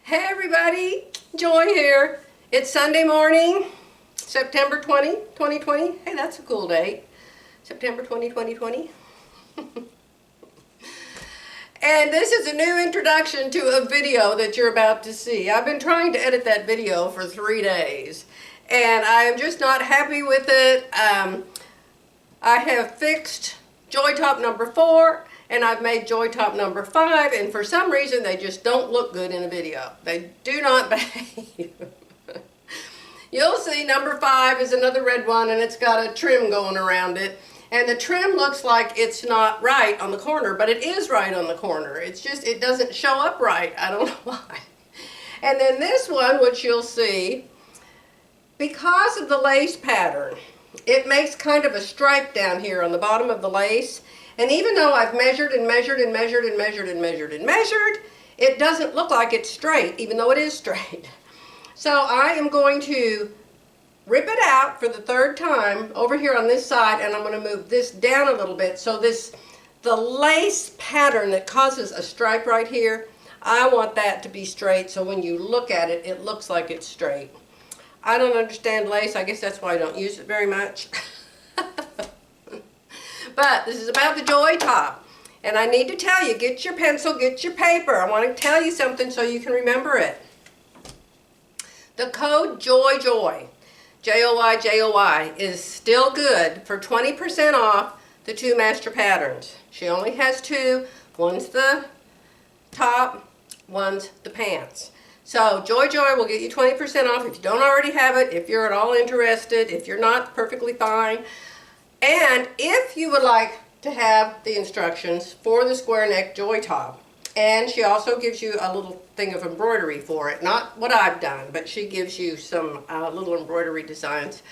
Hey everybody, Joy here. It's Sunday morning, September 20, 2020. Hey, that's a cool date. September 20, 2020. And this is a new introduction to a video that you're about to see. I've been trying to edit that video for 3 days, and I am just not happy with it. I have fixed Joy Top number 4, and I've made Joy Top number 5, and for some reason they just don't look good in a video. They do not behave. You'll see number 5 is another red one, and it's got a trim going around it. And the trim looks like it's not right on the corner, but it is right on the corner. It's just, it doesn't show up right. I don't know why. And then this one, which you'll see, because of the lace pattern, it makes kind of a stripe down here on the bottom of the lace. And even though I've measured and measured and measured and measured and measured and measured, it doesn't look like it's straight, even though it is straight. So I am going to rip it out for the 3rd time over here on this side, and I'm going to move this down a little bit so the lace pattern that causes a stripe right here, I want that to be straight, so when you look at it, it looks like it's straight. I don't understand lace. I guess that's why I don't use it very much. But this is about the Joy Top. And I need to tell you, get your pencil, get your paper. I want to tell you something so you can remember it. The code JOY, J-O-Y, J-O-Y, is still good for 20% off the 2 master patterns. She only has 2. One's the top, one's the pants. So Joy will get you 20% off if you don't already have it, if you're at all interested, if you're not, perfectly fine. And if you would like to have the instructions for the square neck Joy Top, and she also gives you a little thing of embroidery for it, not what I've done, but she gives you some little embroidery designs.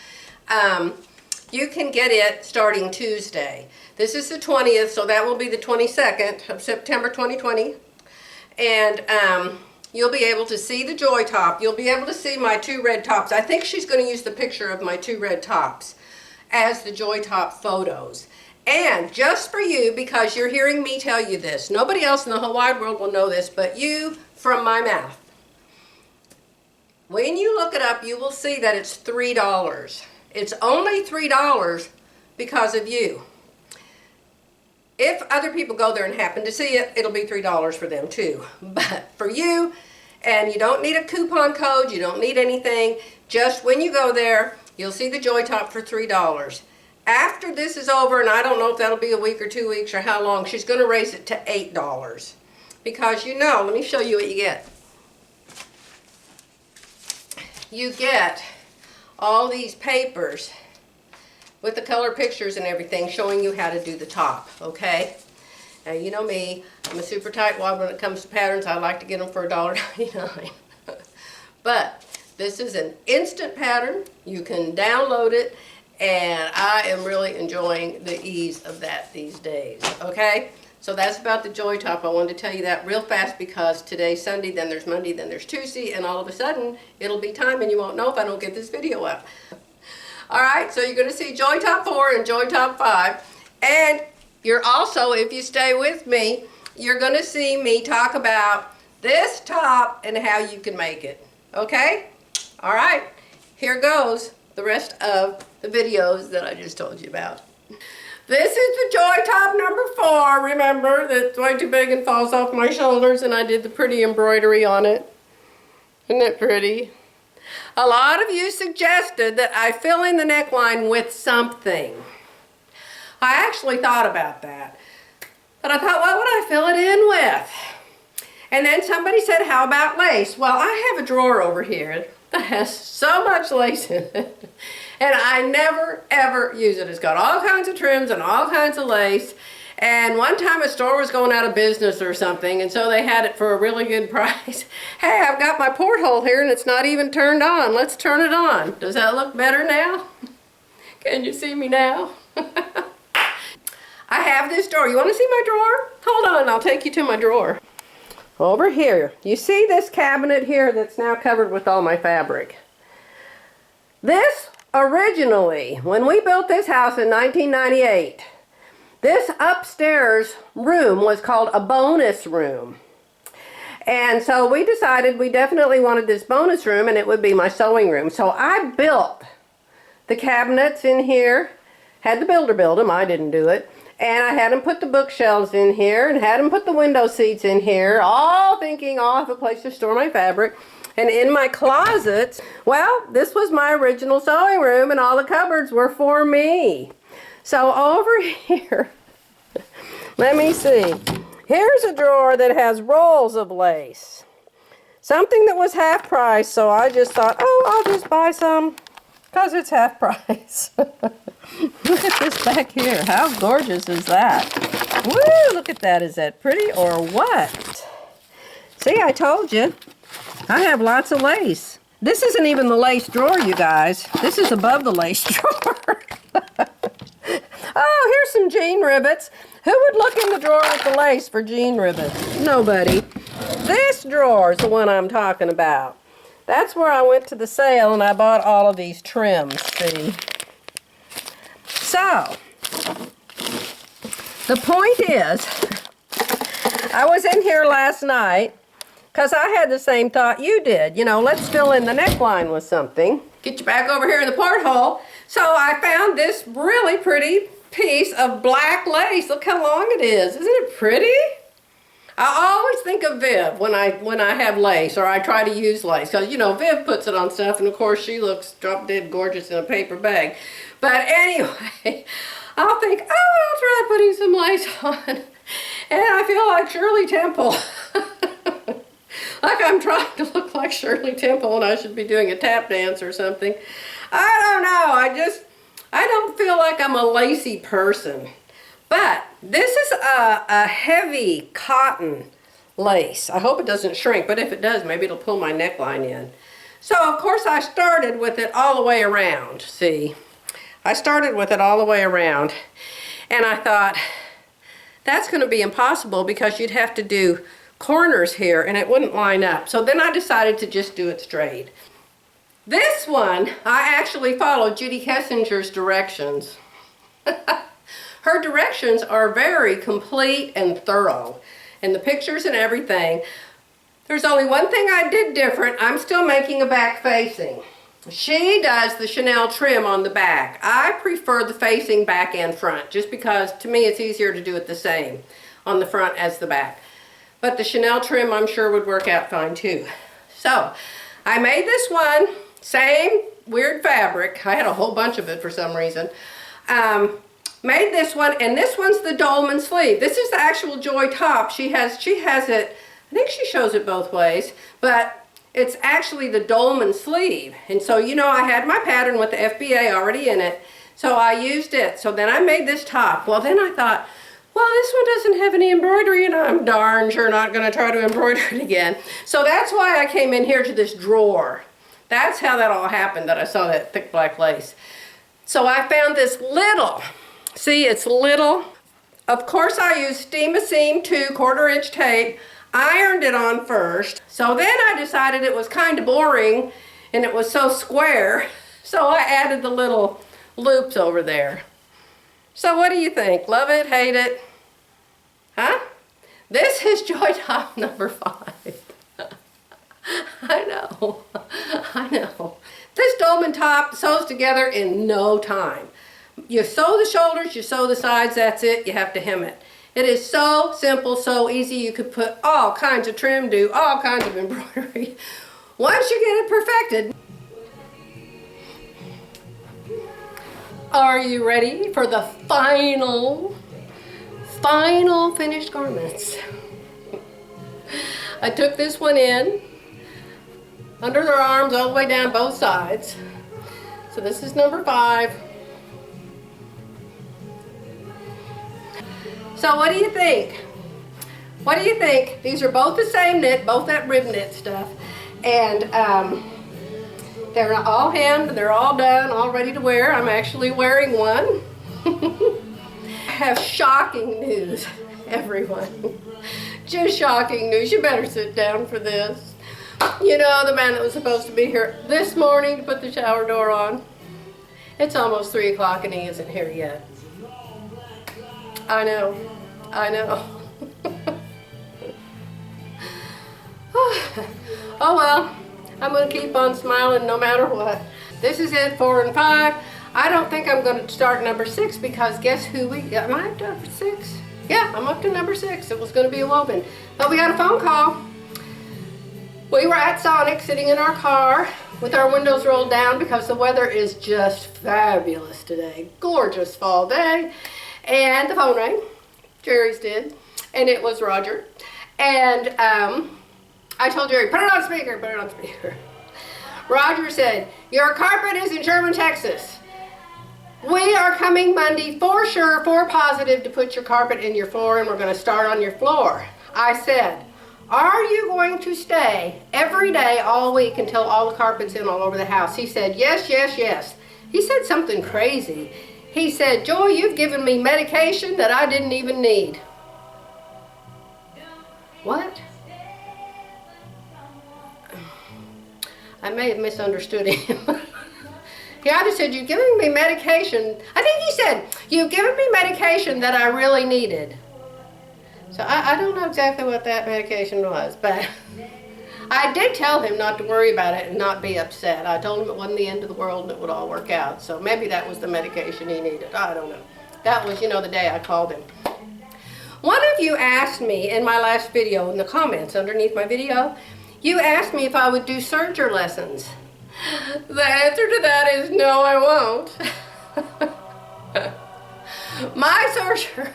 You can get it starting Tuesday. This is the 20th, so that will be the 22nd of September 2020. And you'll be able to see the Joy Top. You'll be able to see my 2 red tops. I think she's going to use the picture of my 2 red tops as the Joy Top photos. And just for you, because you're hearing me tell you this, nobody else in the whole wide world will know this but you from my mouth. When you look it up, you will see that it's $3. It's only $3 because of you. If other people go there and happen to see it, it'll be $3 for them too. But for you, and you don't need a coupon code, you don't need anything, just when you go there, you'll see the Joy Top for $3. After this is over, and I don't know if that'll be a week or 2 weeks or how long, she's going to raise it to $8. Because you know, let me show you what you get. You get all these papers with the color pictures and everything showing you how to do the top, okay? Now you know me, I'm a super tightwad when it comes to patterns. I like to get them for $1.99. But this is an instant pattern. You can download it, and I am really enjoying the ease of that these days, okay? So that's about the Joy Top. I wanted to tell you that real fast because today's Sunday, then there's Monday, then there's Tuesday, and all of a sudden, it'll be time and you won't know if I don't get this video up. All right, so you're going to see Joy Top 4 and Joy Top 5. And you're also, if you stay with me, you're going to see me talk about this top and how you can make it, okay? All right, here goes the rest of the videos that I just told you about. This is the Joy Top number 4. Remember, that's way too big and falls off my shoulders, and I did the pretty embroidery on it. Isn't it pretty? A lot of you suggested that I fill in the neckline with something. I actually thought about that. But I thought, what would I fill it in with? And then somebody said, how about lace? Well, I have a drawer over here that has so much lace in it, and I never ever use it. It's got all kinds of trims and all kinds of lace, and one time a store was going out of business or something, and so they had it for a really good price. Hey, I've got my porthole here and it's not even turned on. Let's turn it on. Does that look better now? Can you see me now? I have this drawer. You want to see my drawer? Hold on, I'll take you to my drawer. Over here, you see this cabinet here that's now covered with all my fabric. This originally, when we built this house in 1998, this upstairs room was called a bonus room. And so we decided we definitely wanted this bonus room, and it would be my sewing room. So I built the cabinets in here. Had the builder build them, I didn't do it. And I had him put the bookshelves in here and had him put the window seats in here, all thinking I'll have a place to store my fabric. And in my closets, well, this was my original sewing room and all the cupboards were for me. So over here, let me see. Here's a drawer that has rolls of lace. Something that was half price, so I just thought, oh, I'll just buy some because it's half price. Look at this back here. How gorgeous is that? Woo, look at that. Is that pretty or what? See, I told you. I have lots of lace. This isn't even the lace drawer, you guys. This is above the lace drawer. Oh, here's some jean rivets. Who would look in the drawer with the lace for jean rivets? Nobody. This drawer is the one I'm talking about. That's where I went to the sale and I bought all of these trims, see? So, the point is, I was in here last night because I had the same thought you did. You know, let's fill in the neckline with something. Get you back over here in the porthole. So I found this really pretty piece of black lace. Look how long it is. Isn't it pretty? I always think of Viv when I have lace, or I try to use lace, because you know Viv puts it on stuff, and of course she looks drop dead gorgeous in a paper bag. But anyway, I'll think, oh, I'll try putting some lace on, and I feel like Shirley Temple, like I'm trying to look like Shirley Temple, and I should be doing a tap dance or something. I don't know. I don't feel like I'm a lacy person. But this is a heavy cotton lace. I hope it doesn't shrink, but if it does, maybe it'll pull my neckline in. So, of course, I started with it all the way around, see? I started with it all the way around, and I thought, that's going to be impossible because you'd have to do corners here, and it wouldn't line up. So then I decided to just do it straight. This one, I actually followed Judy Kessinger's directions. Her directions are very complete and thorough, and the pictures and everything. There's only one thing I did different. I'm still making a back facing. She does the Chanel trim on the back. I prefer the facing back and front, just because to me it's easier to do it the same on the front as the back. But the Chanel trim I'm sure would work out fine too. So I made this one, same weird fabric. I had a whole bunch of it for some reason. Made this one, and this one's the dolman sleeve. This is the actual Joy top. She has it, I think she shows it both ways, but it's actually the dolman sleeve. And so, you know, I had my pattern with the FBA already in it, so I used it. So then I made this top. Well, then I thought, well, this one doesn't have any embroidery, and I'm darn sure not going to try to embroider it again. So that's why I came in here to this drawer. That's how that all happened, that I saw that thick black lace. So I found this little, see, it's little. Of course, I used Steam a Seam 2 1/4-inch tape, ironed it on first. So then I decided it was kind of boring and it was so square, so I added the little loops over there. So what do you think? Love it? Hate it? Huh? This is Joy Top number 5. I know. I know. This dolman top sews together in no time. You sew the shoulders, you sew the sides, that's it. You have to hem it. It is so simple, so easy. You could put all kinds of trim, do all kinds of embroidery. Once you get it perfected. Are you ready for the final finished garments? I took this one in under their arms all the way down both sides. So this is number 5. So what do you think? What do you think? These are both the same knit, both that rib knit stuff. And they're all hemmed, they're all done, all ready to wear. I'm actually wearing one. I have shocking news, everyone. Just shocking news. You better sit down for this. You know, the man that was supposed to be here this morning to put the shower door on. It's almost 3 o'clock and he isn't here yet. I know. I know. Oh well, I'm going to keep on smiling no matter what. This is it, 4 and 5. I don't think I'm going to start number 6 because guess who am I up to number 6? Yeah, I'm up to number 6. It was going to be a woven. But we got a phone call. We were at Sonic sitting in our car with our windows rolled down because the weather is just fabulous today. Gorgeous fall day. And the phone rang. Jerry's did. And it was Roger. And I told Jerry, put it on speaker, put it on speaker. Roger said, your carpet is in Sherman, Texas. We are coming Monday for sure, for positive, to put your carpet in your floor, and we're going to start on your floor. I said, are you going to stay every day all week until all the carpet's in all over the house? He said, yes, yes, yes. He said something crazy. He said, Joy, you've given me medication that I didn't even need. What? I may have misunderstood him. He either said, you've given me medication. I think he said, you've given me medication that I really needed. So I don't know exactly what that medication was, but I did tell him not to worry about it and not be upset. I told him it wasn't the end of the world and it would all work out. So maybe that was the medication he needed. I don't know. That was, the day I called him. One of you asked me in my last video, in the comments underneath my video, you asked me if I would do Serger lessons. The answer to that is no, I won't. My Serger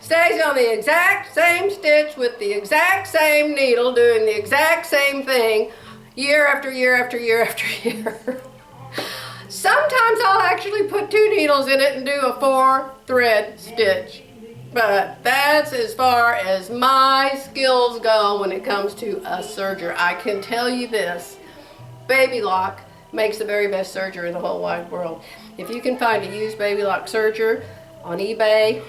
stays on the exact same stitch with the exact same needle doing the exact same thing year after year after year after year. Sometimes I'll actually put 2 needles in it and do a 4-thread stitch. But that's as far as my skills go when it comes to a serger. I can tell you this, Baby Lock makes the very best serger in the whole wide world. If you can find a used Baby Lock serger on eBay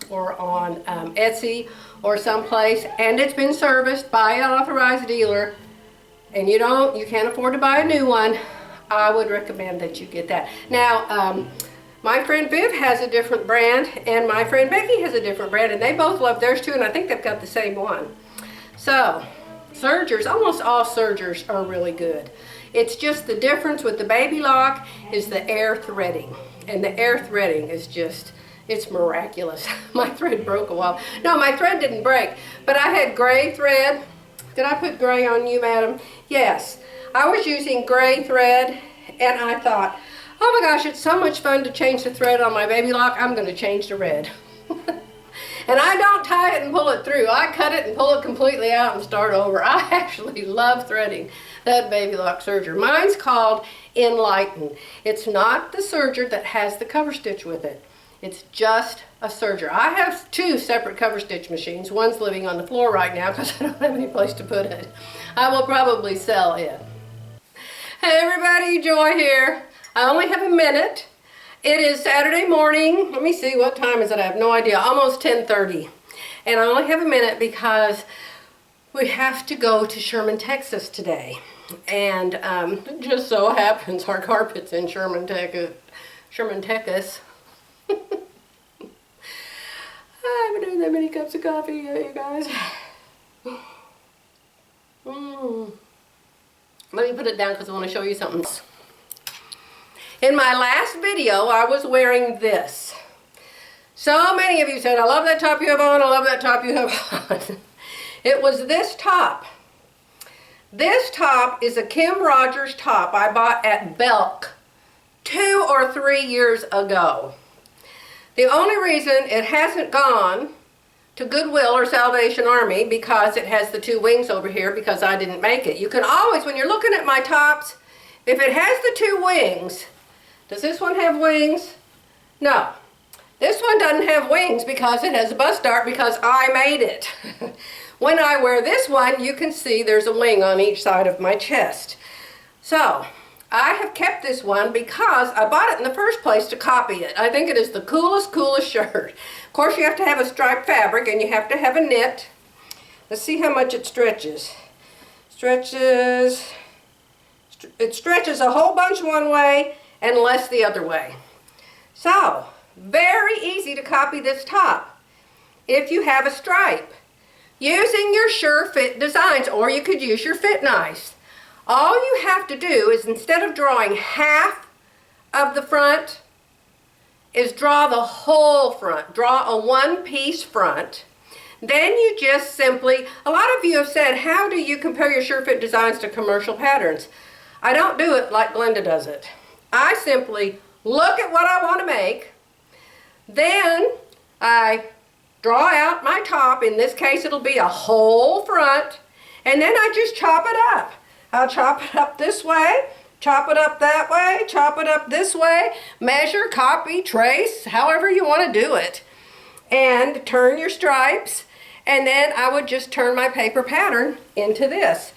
or on Etsy or someplace, and it's been serviced by an authorized dealer, and you can't afford to buy a new one, I would recommend that you get that. Now, my friend Viv has a different brand, and my friend Becky has a different brand, and they both love theirs too, and I think they've got the same one. So, sergers, almost all sergers are really good. It's just the difference with the Baby Lock is the air threading, and the air threading is just, it's miraculous. My thread broke a while. No, my thread didn't break, but I had gray thread. Did I put gray on you, madam? Yes. I was using gray thread, and I thought, oh my gosh, it's so much fun to change the thread on my Baby Lock, I'm going to change the red. And I don't tie it and pull it through. I cut it and pull it completely out and start over. I actually love threading that Baby Lock serger. Mine's called Enlighten. It's not the serger that has the cover stitch with it. It's just a serger. I have 2 separate cover stitch machines. One's living on the floor right now because I don't have any place to put it. I will probably sell it. Hey everybody, Joy here. I only have a minute. It is Saturday morning. Let me see, what time is it? I have no idea. Almost 10:30. And I only have a minute because we have to go to Sherman, Texas today. And it just so happens our carpet's in Sherman, Texas. I haven't had that many cups of coffee yet, you guys. Let me put it down because I want to show you something. In my last video, I was wearing this. So many of you said, I love that top you have on, I love that top you have on. It was this top. This top is a Kim Rogers top I bought at Belk 2 or 3 years ago. The only reason it hasn't gone to Goodwill or Salvation Army because it has the 2 wings over here because I didn't make it. You can always, when you're looking at my tops, if it has the 2 wings, does this one have wings? No. This one doesn't have wings because it has a bust dart because I made it. When I wear this one, you can see there's a wing on each side of my chest. So, I have kept this one because I bought it in the first place to copy it. I think it is the coolest shirt. Of course, you have to have a striped fabric and you have to have a knit. Let's see how much it stretches. It stretches a whole bunch one way and less the other way. So, very easy to copy this top. If you have a stripe, using your Sure Fit Designs, or you could use your Fit Nice. All you have to do is, instead of drawing half of the front, is draw the whole front. Draw a one-piece front. Then you just simply, a lot of you have said, how do you compare your Sure Fit Designs to commercial patterns? I don't do it like Glenda does it. I simply look at what I want to make, then I draw out my top. In this case, it'll be a whole front, and then I just chop it up. I'll chop it up this way, chop it up that way, chop it up this way, measure, copy, trace, however you want to do it. And turn your stripes, and then I would just turn my paper pattern into this.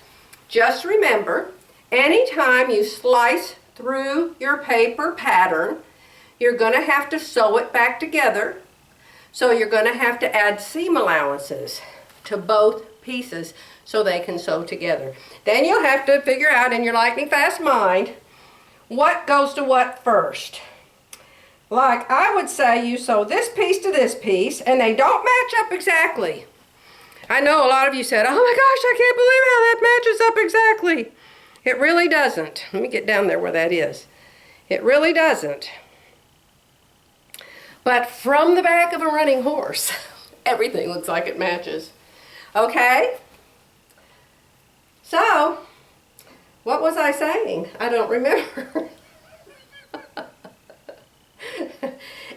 Just remember, anytime you slice through your paper pattern, you're going to have to sew it back together. So you're going to have to add seam allowances to both pieces so they can sew together. Then you'll have to figure out in your lightning fast mind what goes to what first. Like I would say you sew this piece to this piece and they don't match up exactly. I know a lot of you said, oh my gosh, I can't believe how that matches up exactly. It really doesn't. Let me get down there where that is. It really doesn't. But from the back of a running horse, everything looks like it matches. Okay? So, what was I saying? I don't remember.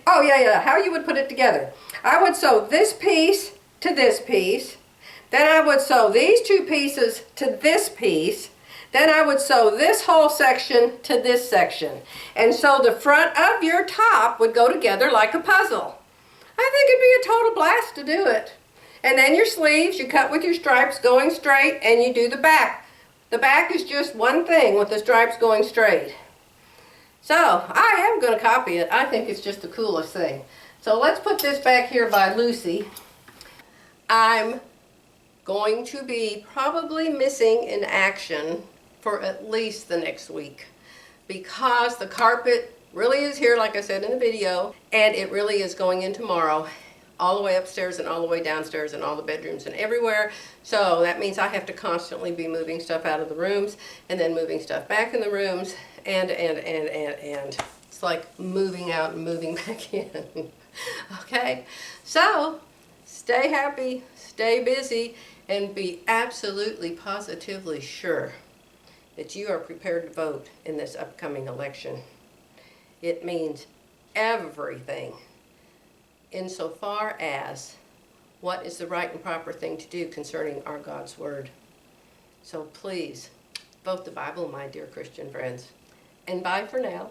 Oh, yeah, how you would put it together. I would sew this piece to this piece. Then I would sew these two pieces to this piece. Then I would sew this whole section to this section. And so the front of your top would go together like a puzzle. I think it'd be a total blast to do it. And then your sleeves, you cut with your stripes going straight, and you do the back. The back is just one thing with the stripes going straight. So I am going to copy it. I think it's just the coolest thing. So let's put this back here by Lucy. I'm going to be probably missing in action for at least the next week because the carpet really is here, like I said in the video, and it really is going in tomorrow, all the way upstairs and all the way downstairs and all the bedrooms and everywhere. So that means I have to constantly be moving stuff out of the rooms and then moving stuff back in the rooms, and it's like moving out and moving back in. Okay, so stay happy, stay busy, and be absolutely positively sure that you are prepared to vote in this upcoming election. It means everything insofar as what is the right and proper thing to do concerning our God's Word. So please, vote the Bible, my dear Christian friends. And bye for now.